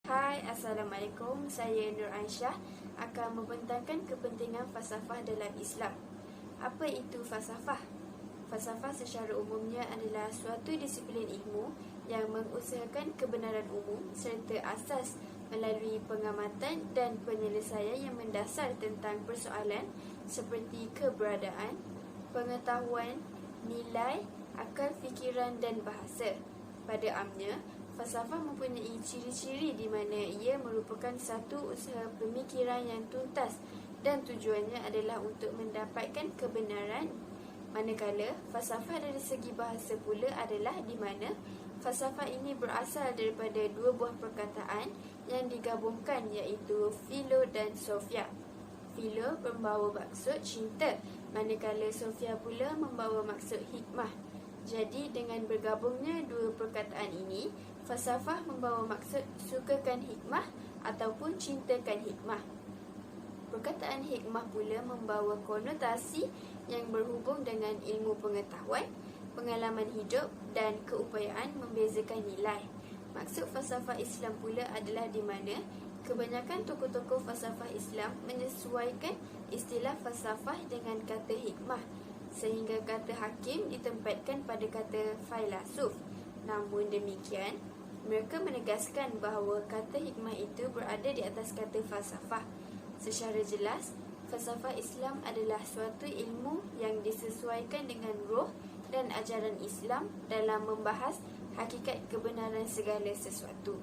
Hai, Assalamualaikum. Saya Nur Aisyah akan membentangkan kepentingan falsafah dalam Islam. Apa itu falsafah? Falsafah secara umumnya adalah suatu disiplin ilmu yang mengusahakan kebenaran umum serta asas melalui pengamatan dan penyelesaian yang mendasar tentang persoalan seperti keberadaan, pengetahuan, nilai, akal fikiran dan bahasa. Pada amnya, falsafah mempunyai ciri-ciri di mana ia merupakan satu usaha pemikiran yang tuntas dan tujuannya adalah untuk mendapatkan kebenaran. Manakala falsafah dari segi bahasa pula adalah di mana falsafah ini berasal daripada dua buah perkataan yang digabungkan iaitu philo dan sophia. Philo membawa maksud cinta, manakala sophia pula membawa maksud hikmah. Jadi dengan bergabungnya dua perkataan ini, falsafah membawa maksud sukakan hikmah ataupun cintakan hikmah. Perkataan hikmah pula membawa konotasi yang berhubung dengan ilmu pengetahuan, pengalaman hidup dan keupayaan membezakan nilai. Maksud falsafah Islam pula adalah di mana kebanyakan tokoh-tokoh falsafah Islam menyesuaikan istilah falsafah dengan kata hikmah, sehingga kata hakim ditempatkan pada kata filosof. Namun demikian, mereka menegaskan bahawa kata hikmah itu berada di atas kata falsafah. Secara jelas, falsafah Islam adalah suatu ilmu yang disesuaikan dengan roh dan ajaran Islam dalam membahas hakikat kebenaran segala sesuatu.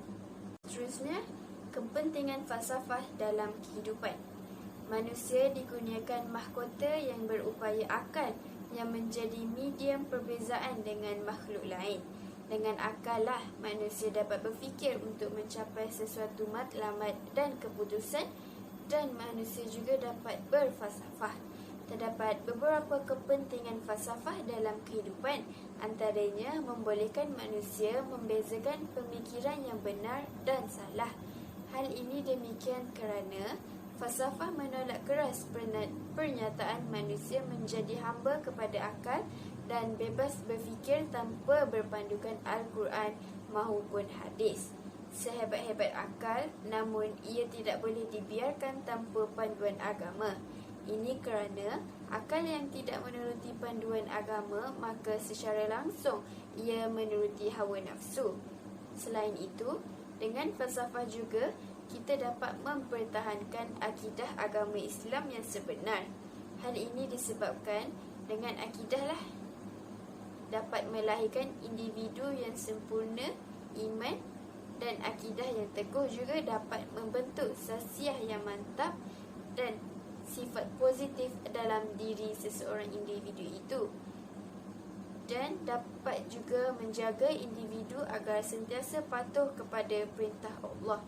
Seterusnya, kepentingan falsafah dalam kehidupan. Manusia dikurniakan mahkota yang berupaya akal yang menjadi medium perbezaan dengan makhluk lain. Dengan akal lah manusia dapat berfikir untuk mencapai sesuatu matlamat dan keputusan, dan manusia juga dapat berfalsafah. Terdapat beberapa kepentingan falsafah dalam kehidupan, antaranya membolehkan manusia membezakan pemikiran yang benar dan salah. Hal ini demikian kerana falsafah menolak keras pernyataan manusia menjadi hamba kepada akal dan bebas berfikir tanpa berpandukan Al-Quran maupun hadis. Sehebat-hebat akal, namun ia tidak boleh dibiarkan tanpa panduan agama. Ini kerana akal yang tidak menuruti panduan agama, maka secara langsung ia menuruti hawa nafsu. Selain itu, dengan falsafah juga kita dapat mempertahankan akidah agama Islam yang sebenar. Hal ini disebabkan dengan akidah lah dapat melahirkan individu yang sempurna iman, dan akidah yang teguh juga dapat membentuk sasiah yang mantap dan sifat positif dalam diri seseorang individu itu, dan dapat juga menjaga individu agar sentiasa patuh kepada perintah Allah.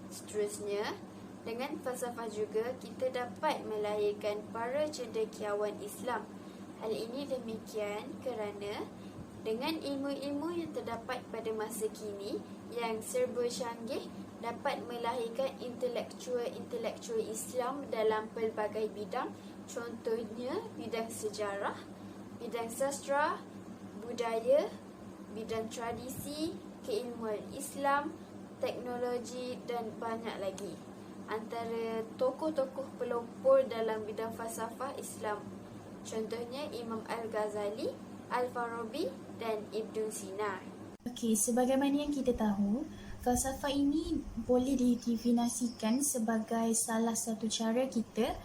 Seterusnya, dengan falsafah juga kita dapat melahirkan para cendekiawan Islam. Hal ini demikian kerana dengan ilmu-ilmu yang terdapat pada masa kini yang serba canggih dapat melahirkan intelektual Islam dalam pelbagai bidang, contohnya bidang sejarah, bidang sastra, budaya, bidang tradisi, keilmuan Islam, teknologi dan banyak lagi. Antara tokoh-tokoh pelopor dalam bidang falsafah Islam, contohnya Imam Al-Ghazali, Al-Farabi dan Ibn Sina. Okey, sebagaimana yang kita tahu, falsafah ini boleh didefinisikan sebagai salah satu cara kita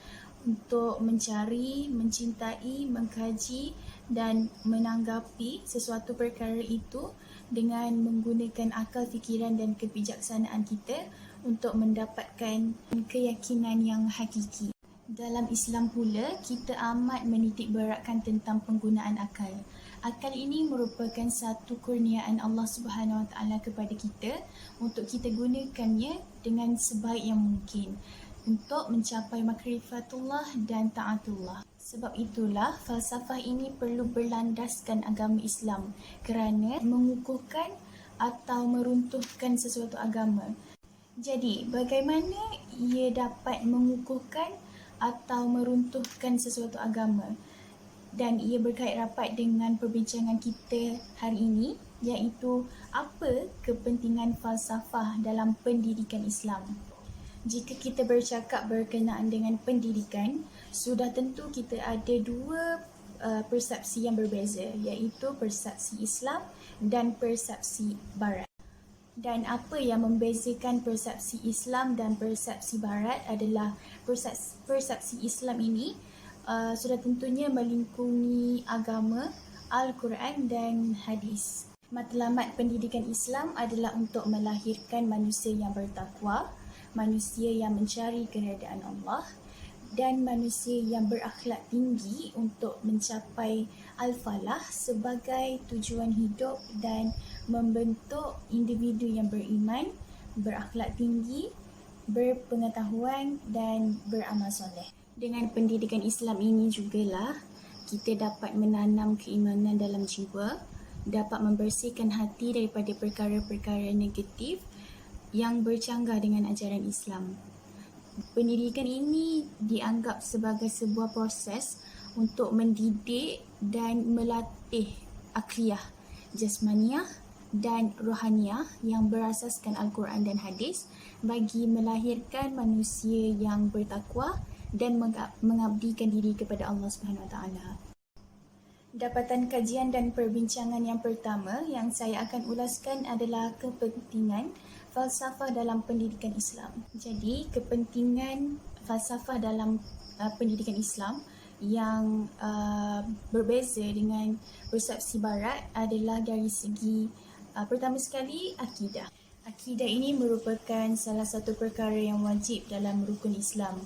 untuk mencari, mencintai, mengkaji dan menanggapi sesuatu perkara itu dengan menggunakan akal fikiran dan kebijaksanaan kita untuk mendapatkan keyakinan yang hakiki. Dalam Islam pula, kita amat menitik beratkan tentang penggunaan akal. Akal ini merupakan satu kurniaan Allah Subhanahu Wa Taala kepada kita untuk kita gunakannya dengan sebaik yang mungkin untuk mencapai makrifatullah dan taatullah. Sebab itulah falsafah ini perlu berlandaskan agama Islam kerana mengukuhkan atau meruntuhkan sesuatu agama. Jadi, bagaimana ia dapat mengukuhkan atau meruntuhkan sesuatu agama? dan ia berkait rapat dengan perbincangan kita hari ini, iaitu apa kepentingan falsafah dalam pendidikan Islam. Jika kita bercakap berkenaan dengan pendidikan, sudah tentu kita ada dua persepsi yang berbeza, iaitu persepsi Islam dan persepsi Barat. Dan apa yang membezakan persepsi Islam dan persepsi Barat adalah persepsi Islam ini sudah tentunya melingkungi agama, Al-Quran dan hadis. Matlamat pendidikan Islam adalah untuk melahirkan manusia yang bertakwa, manusia yang mencari keredaan Allah dan manusia yang berakhlak tinggi untuk mencapai al-falah sebagai tujuan hidup dan membentuk individu yang beriman, berakhlak tinggi, berpengetahuan dan beramal soleh. Dengan pendidikan Islam ini jugalah kita dapat menanam keimanan dalam jiwa, dapat membersihkan hati daripada perkara-perkara negatif yang bercanggah dengan ajaran Islam. Pendidikan ini dianggap sebagai sebuah proses untuk mendidik dan melatih akliyah, jasmaniah dan rohaniah yang berasaskan Al-Quran dan hadis bagi melahirkan manusia yang bertakwa dan mengabdikan diri kepada Allah SWT. Dapatan kajian dan perbincangan yang pertama yang saya akan ulaskan adalah kepentingan falsafah dalam pendidikan Islam. Jadi, kepentingan falsafah dalam pendidikan Islam yang berbeza dengan persepsi Barat adalah dari segi pertama sekali akidah. Akidah ini merupakan salah satu perkara yang wajib dalam rukun Islam.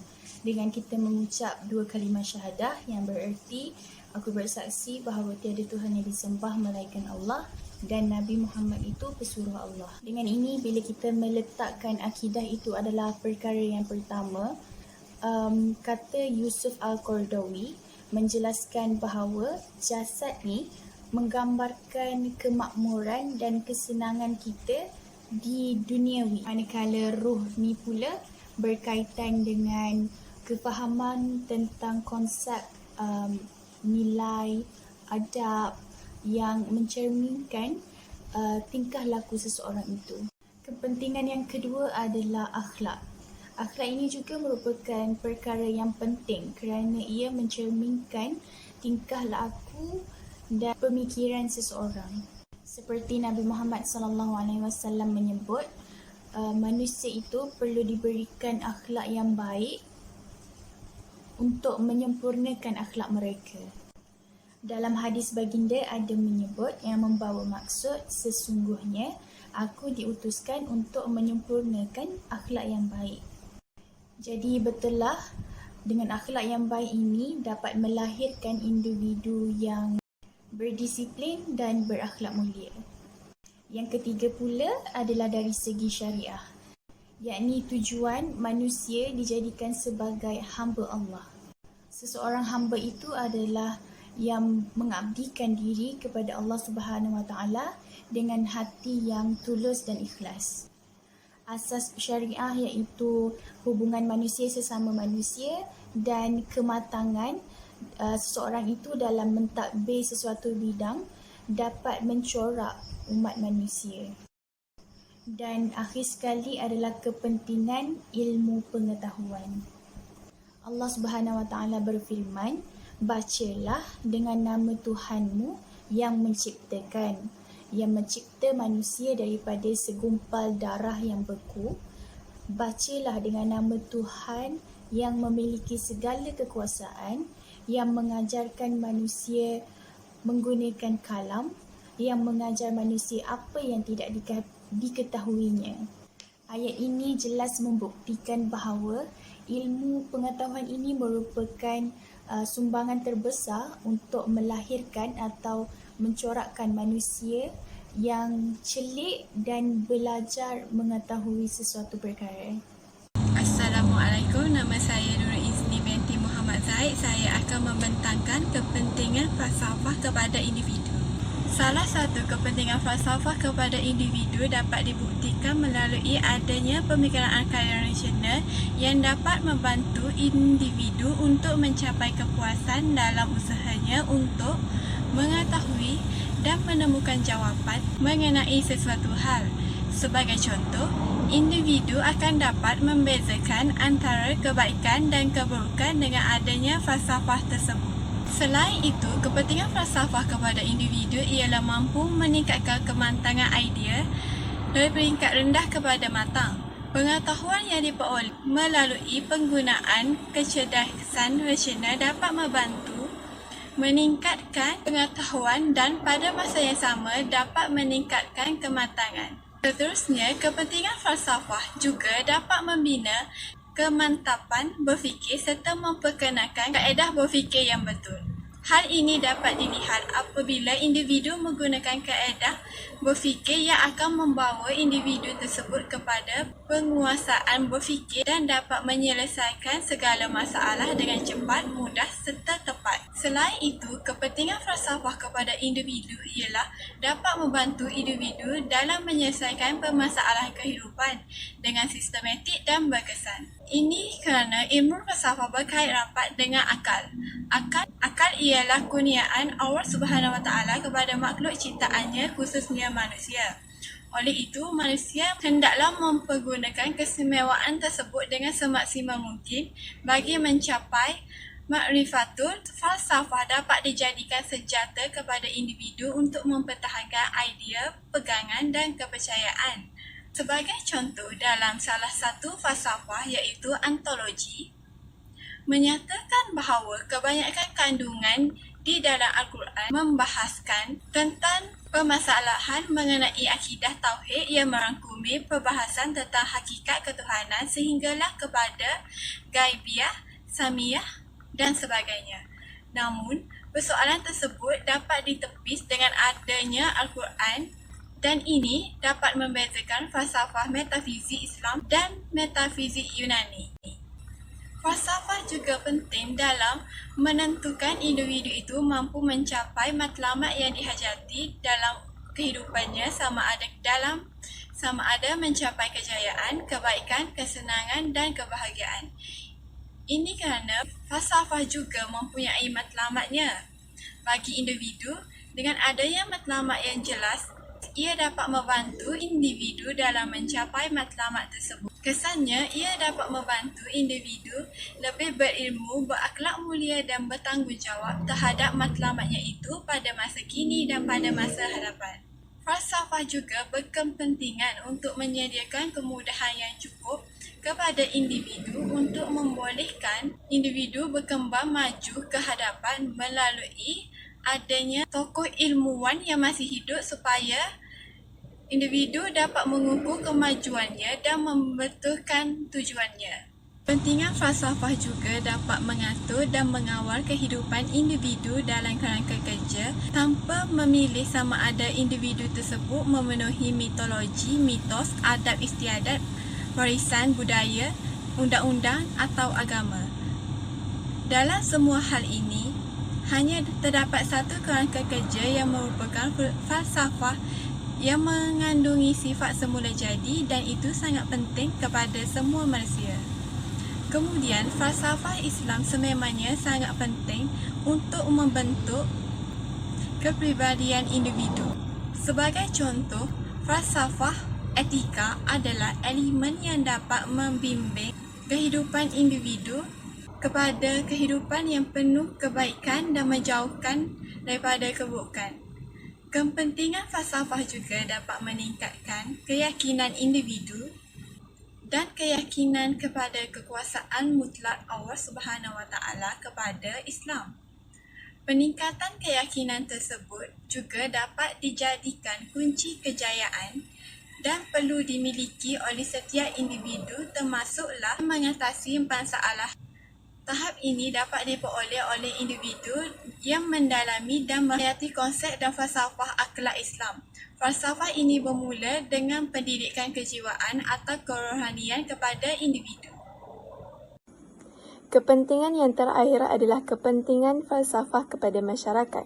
Dengan kita mengucap dua kalimah syahadah yang bererti aku bersaksi bahawa tiada Tuhan yang disembah melainkan Allah dan Nabi Muhammad itu pesuruh Allah. Dengan ini, bila kita meletakkan akidah itu adalah perkara yang pertama, kata Yusuf Al-Qaradawi menjelaskan bahawa jasad ni menggambarkan kemakmuran dan kesenangan kita di duniawi. Manakala ruh ni pula berkaitan dengan kefahaman tentang konsep nilai, adab yang mencerminkan tingkah laku seseorang itu. Kepentingan yang kedua adalah akhlak. Akhlak ini juga merupakan perkara yang penting kerana ia mencerminkan tingkah laku dan pemikiran seseorang. Seperti Nabi Muhammad SAW menyebut, manusia itu perlu diberikan akhlak yang baik untuk menyempurnakan akhlak mereka. Dalam hadis baginda ada menyebut yang membawa maksud sesungguhnya aku diutuskan untuk menyempurnakan akhlak yang baik. Jadi betullah dengan akhlak yang baik ini dapat melahirkan individu yang berdisiplin dan berakhlak mulia. Yang ketiga pula adalah dari segi syariah, yakni tujuan manusia dijadikan sebagai hamba Allah. Seseorang hamba itu adalah yang mengabdikan diri kepada Allah Subhanahu Wa Taala dengan hati yang tulus dan ikhlas. Asas syariah iaitu hubungan manusia sesama manusia dan kematangan seseorang itu dalam mentadbir sesuatu bidang dapat mencorak umat manusia. Dan akhir sekali adalah kepentingan ilmu pengetahuan. Allah Subhanahu Wa Taala berfirman, bacalah dengan nama Tuhanmu yang mencipta manusia daripada segumpal darah yang beku. Bacalah dengan nama Tuhan yang memiliki segala kekuasaan, yang mengajarkan manusia menggunakan kalam, yang mengajar manusia apa yang tidak diketahuinya. Ayat ini jelas membuktikan bahawa ilmu pengetahuan ini merupakan sumbangan terbesar untuk melahirkan atau mencorakkan manusia yang celik dan belajar mengetahui sesuatu perkara. Assalamualaikum, nama saya Nurul Izni binti Muhammad Zaid. Saya akan membentangkan kepentingan falsafah kepada individu. Salah satu kepentingan falsafah kepada individu dapat dibuktikan melalui adanya pemikiran akal rasional yang dapat membantu individu untuk mencapai kepuasan dalam usahanya. segalanya untuk mengetahui dan menemukan jawapan mengenai sesuatu hal. Sebagai contoh, individu akan dapat membezakan antara kebaikan dan keburukan dengan adanya falsafah tersebut. Selain itu, kepentingan falsafah kepada individu ialah mampu meningkatkan kemantangan idea dari peringkat rendah kepada matang. Pengetahuan yang diperoleh melalui penggunaan kecerdasan rasional dapat membantu meningkatkan pengetahuan dan pada masa yang sama dapat meningkatkan kematangan. Seterusnya, kepentingan falsafah juga dapat membina kemantapan berfikir serta memperkenalkan kaedah berfikir yang betul. Hal ini dapat dilihat apabila individu menggunakan kaedah berfikir yang akan membawa individu tersebut kepada penguasaan berfikir dan dapat menyelesaikan segala masalah dengan cepat, mudah serta tepat. Selain itu, kepentingan falsafah kepada individu ialah dapat membantu individu dalam menyelesaikan permasalahan kehidupan dengan sistematik dan berkesan. Ini kerana ilmu falsafah berkait rapat dengan akal. Akal ialah kurniaan Allah Subhanahu Wa Taala kepada makhluk ciptaannya, khususnya manusia. Oleh itu, manusia hendaklah mempergunakan keistimewaan tersebut dengan semaksimal mungkin bagi mencapai makrifatul falsafah dapat dijadikan senjata kepada individu untuk mempertahankan idea, pegangan dan kepercayaan. Sebagai contoh, dalam salah satu falsafah iaitu ontologi, menyatakan bahawa kebanyakan kandungan di dalam Al-Quran membahaskan tentang permasalahan mengenai akidah tauhid yang merangkumi perbahasan tentang hakikat ketuhanan sehinggalah kepada ghaibiyah, samiyah dan sebagainya. Namun, persoalan tersebut dapat ditepis dengan adanya Al-Quran dan ini dapat membezakan falsafah metafizik Islam dan metafizik Yunani. Falsafah juga penting dalam menentukan individu itu mampu mencapai matlamat yang dihajati dalam kehidupannya sama ada mencapai kejayaan, kebaikan, kesenangan dan kebahagiaan. Ini kerana falsafah juga mempunyai matlamatnya. Bagi individu, dengan adanya matlamat yang jelas, ia dapat membantu individu dalam mencapai matlamat tersebut. Kesannya, ia dapat membantu individu lebih berilmu, berakhlak mulia dan bertanggungjawab terhadap matlamatnya itu pada masa kini dan pada masa hadapan. Falsafah juga berkepentingan untuk menyediakan kemudahan yang cukup kepada individu untuk membolehkan individu berkembang maju ke hadapan melalui adanya tokoh ilmuwan yang masih hidup supaya individu dapat mengukur kemajuannya dan membetulkan tujuannya. Kepentingan falsafah juga dapat mengatur dan mengawal kehidupan individu dalam kerangka kerja tanpa memilih sama ada individu tersebut memenuhi mitologi, mitos, adab istiadat, warisan budaya, undang-undang atau agama. Dalam semua hal ini, hanya terdapat satu kerangka kerja yang merupakan falsafah yang mengandungi sifat semula jadi dan itu sangat penting kepada semua manusia. Kemudian, falsafah Islam sememangnya sangat penting untuk membentuk kepribadian individu. Sebagai contoh, falsafah etika adalah elemen yang dapat membimbing kehidupan individu kepada kehidupan yang penuh kebaikan dan menjauhkan daripada keburukan. Kepentingan falsafah juga dapat meningkatkan keyakinan individu dan keyakinan kepada kekuasaan mutlak Allah Subhanahu Wa Taala kepada Islam. Peningkatan keyakinan tersebut juga dapat dijadikan kunci kejayaan dan perlu dimiliki oleh setiap individu termasuklah mengatasi masalah. Tahap ini dapat diperoleh oleh individu yang mendalami dan menghayati konsep dan falsafah akhlak Islam. Falsafah ini bermula dengan pendidikan kejiwaan atau kerohanian kepada individu. Kepentingan yang terakhir adalah kepentingan falsafah kepada masyarakat.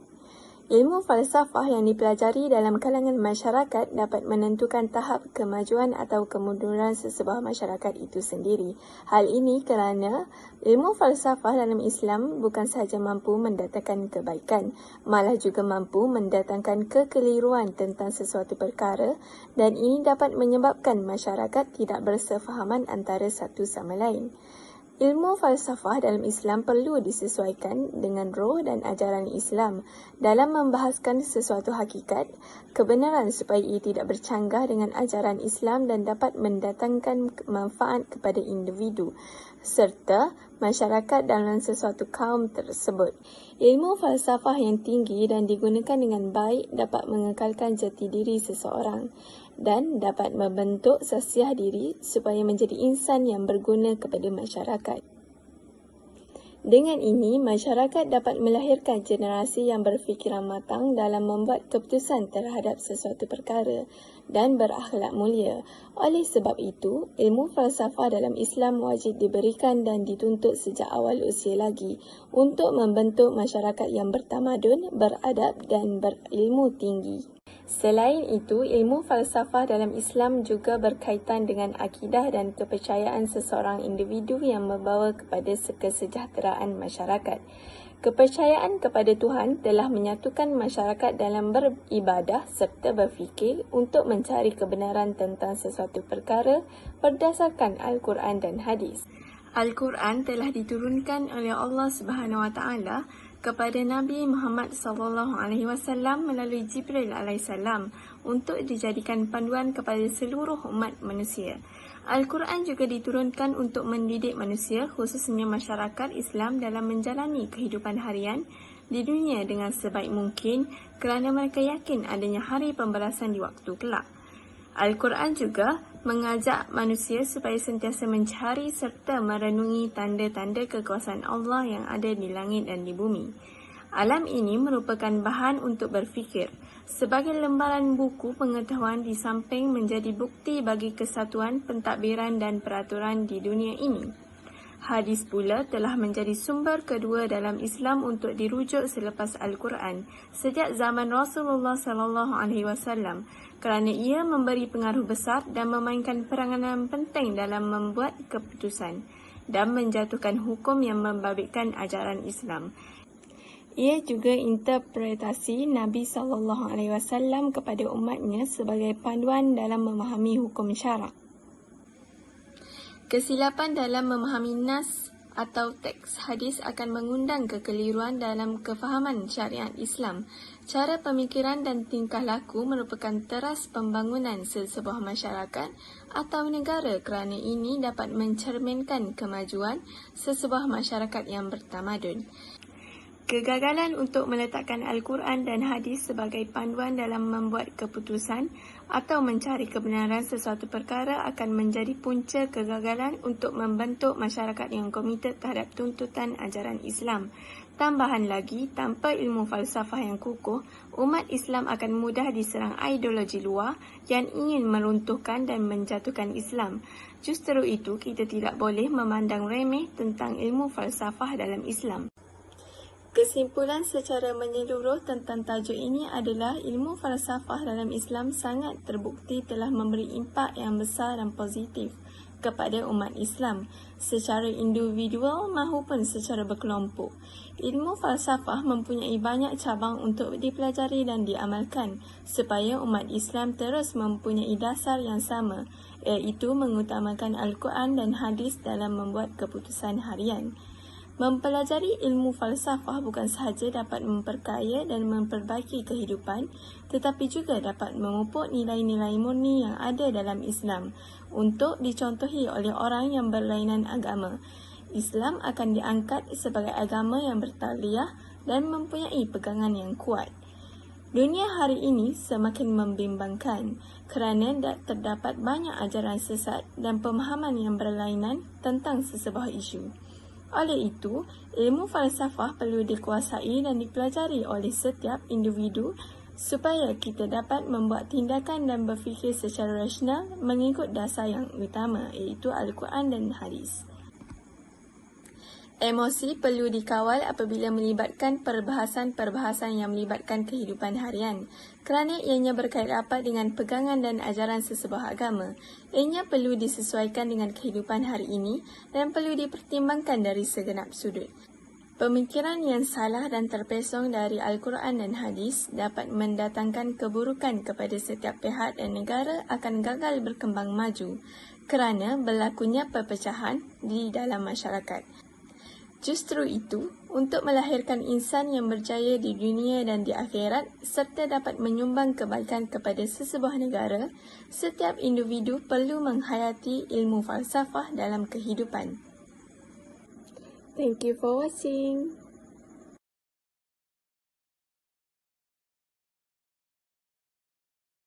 Ilmu falsafah yang dipelajari dalam kalangan masyarakat dapat menentukan tahap kemajuan atau kemunduran sesebuah masyarakat itu sendiri. Hal ini kerana ilmu falsafah dalam Islam bukan sahaja mampu mendatangkan kebaikan, malah juga mampu mendatangkan kekeliruan tentang sesuatu perkara, dan ini dapat menyebabkan masyarakat tidak bersefahaman antara satu sama lain. Ilmu falsafah dalam Islam perlu disesuaikan dengan roh dan ajaran Islam dalam membahaskan sesuatu hakikat, kebenaran supaya ia tidak bercanggah dengan ajaran Islam dan dapat mendatangkan manfaat kepada individu serta masyarakat dalam sesuatu kaum tersebut. Ilmu falsafah yang tinggi dan digunakan dengan baik dapat mengekalkan jati diri seseorang dan dapat membentuk sasiah diri supaya menjadi insan yang berguna kepada masyarakat. Dengan ini, masyarakat dapat melahirkan generasi yang berfikiran matang dalam membuat keputusan terhadap sesuatu perkara dan berakhlak mulia. Oleh sebab itu, ilmu falsafah dalam Islam wajib diberikan dan dituntut sejak awal usia lagi untuk membentuk masyarakat yang bertamadun, beradab dan berilmu tinggi. Selain itu, ilmu falsafah dalam Islam juga berkaitan dengan akidah dan kepercayaan seseorang individu yang membawa kepada kesejahteraan masyarakat. Kepercayaan kepada Tuhan telah menyatukan masyarakat dalam beribadah serta berfikir untuk mencari kebenaran tentang sesuatu perkara berdasarkan Al-Quran dan hadis. Al-Quran telah diturunkan oleh Allah Subhanahu Wa Taala kepada Nabi Muhammad SAW melalui Jibril AS untuk dijadikan panduan kepada seluruh umat manusia. Al-Quran juga diturunkan untuk mendidik manusia, khususnya masyarakat Islam dalam menjalani kehidupan harian di dunia dengan sebaik mungkin kerana mereka yakin adanya hari pembalasan di waktu kelak. Al-Quran juga mengajak manusia supaya sentiasa mencari serta merenungi tanda-tanda kekuasaan Allah yang ada di langit dan di bumi. Alam ini merupakan bahan untuk berfikir. Sebagai lembaran buku pengetahuan di samping menjadi bukti bagi kesatuan, pentadbiran dan peraturan di dunia ini. Hadis pula telah menjadi sumber kedua dalam Islam untuk dirujuk selepas Al-Quran sejak zaman Rasulullah SAW kerana ia memberi pengaruh besar dan memainkan peranan penting dalam membuat keputusan dan menjatuhkan hukum yang membabitkan ajaran Islam. Ia juga interpretasi Nabi SAW kepada umatnya sebagai panduan dalam memahami hukum syarak. Kesilapan dalam memahami nas atau teks hadis akan mengundang kekeliruan dalam kefahaman syariat Islam. Cara pemikiran dan tingkah laku merupakan teras pembangunan sesebuah masyarakat atau negara kerana ini dapat mencerminkan kemajuan sesebuah masyarakat yang bertamadun. Kegagalan untuk meletakkan Al-Quran dan hadis sebagai panduan dalam membuat keputusan atau mencari kebenaran sesuatu perkara akan menjadi punca kegagalan untuk membentuk masyarakat yang komited terhadap tuntutan ajaran Islam. Tambahan lagi, tanpa ilmu falsafah yang kukuh, umat Islam akan mudah diserang ideologi luar yang ingin meruntuhkan dan menjatuhkan Islam. Justru itu, kita tidak boleh memandang remeh tentang ilmu falsafah dalam Islam. Kesimpulan secara menyeluruh tentang tajuk ini adalah ilmu falsafah dalam Islam sangat terbukti telah memberi impak yang besar dan positif kepada umat Islam secara individual maupun secara berkelompok. Ilmu falsafah mempunyai banyak cabang untuk dipelajari dan diamalkan supaya umat Islam terus mempunyai dasar yang sama, iaitu mengutamakan Al-Quran dan hadis dalam membuat keputusan harian. Mempelajari ilmu falsafah bukan sahaja dapat memperkaya dan memperbaiki kehidupan, tetapi juga dapat memupuk nilai-nilai murni yang ada dalam Islam untuk dicontohi oleh orang yang berlainan agama. Islam akan diangkat sebagai agama yang bertaliah dan mempunyai pegangan yang kuat. Dunia hari ini semakin membimbangkan kerana terdapat banyak ajaran sesat dan pemahaman yang berlainan tentang sesebuah isu. Oleh itu, ilmu falsafah perlu dikuasai dan dipelajari oleh setiap individu supaya kita dapat membuat tindakan dan berfikir secara rasional mengikut dasar yang utama, iaitu Al-Quran dan hadis. Emosi perlu dikawal apabila melibatkan perbahasan-perbahasan yang melibatkan kehidupan harian, kerana ianya berkait rapat dengan pegangan dan ajaran sesebuah agama. Ianya perlu disesuaikan dengan kehidupan hari ini dan perlu dipertimbangkan dari segenap sudut. Pemikiran yang salah dan terpesong dari Al-Quran dan Hadis dapat mendatangkan keburukan kepada setiap pihak dan negara akan gagal berkembang maju kerana berlakunya perpecahan di dalam masyarakat. Justru itu, untuk melahirkan insan yang berjaya di dunia dan di akhirat serta dapat menyumbang kebaikan kepada sesebuah negara, setiap individu perlu menghayati ilmu falsafah dalam kehidupan. Thank you for watching.